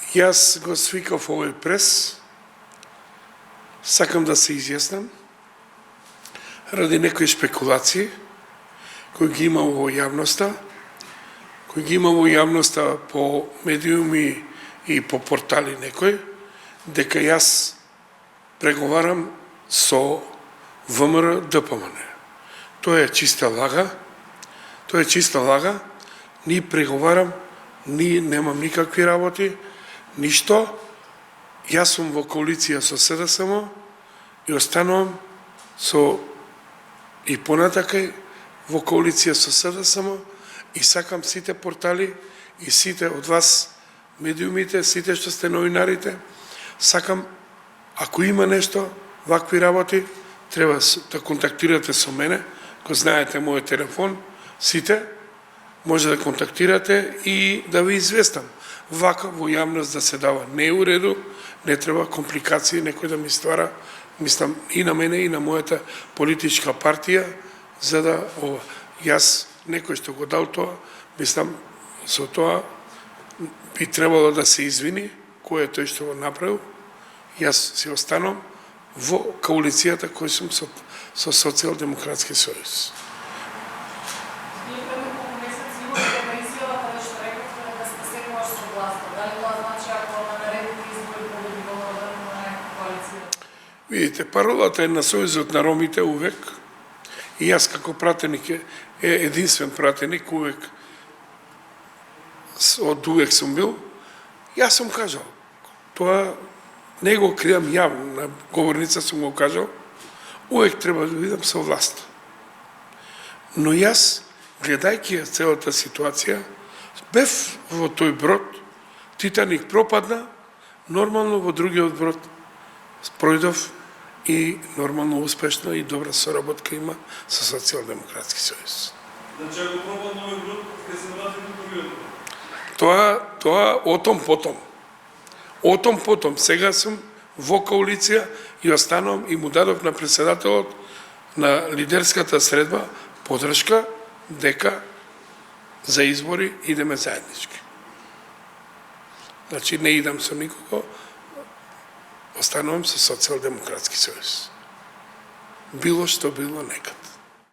Јас го свикав овој прес, сакам да се изјаснам, ради некои спекулации, кои ги има во јавноста, по медиуми и по портали некои, дека јас преговарам со ВМРО ДПМН. Тоа е чиста лага, ни преговарам, ни немам никакви работи, ништо. Јас сум во коалиција со СДСМ и останувам и понатака во коалиција со СДСМ и сакам сите портали и сите од вас медиумите, сите што сте новинарите, сакам, ако има нешто, вакви работи, треба да контактирате со мене, го знаете мојот телефон, сите, може да контактирате и да ви известам. Вака во јавност да се дава не е уреду, не треба компликации некој да ми ствара, мислам и на мене и на мојата политичка партија, за да јас некој што го дал тоа, мислам со тоа би требало да се извини кој е тој што го направил. Јас си останам во коалицијата кој сум со Социјалдемократски сојуз. Видите, паролата е на Сојузот на ромите увек, и јас како пратеник е единствен пратеник, од увек сум бил, јас сум кажал, тоа не го кријам јавно, на говорница сум го кажал, увек треба да видам со власт. Но јас, гледајќи целата ситуација, бев во тој брод, Титаник пропадна, нормално во другиот брод пројдов и нормално успешно и добра соработка има со Социјалдемократски сојуз. Значи, ако пропадна овој брод, ќе се врати во другиот брод? Тоа отом потом. Сега сум во коалиција и останувам и му дадов на председателот на лидерската средба подршка дека за избори идеме заеднички. Значи не идам со никого, останувам со Социјалдемократски сојуз. Било што било некад.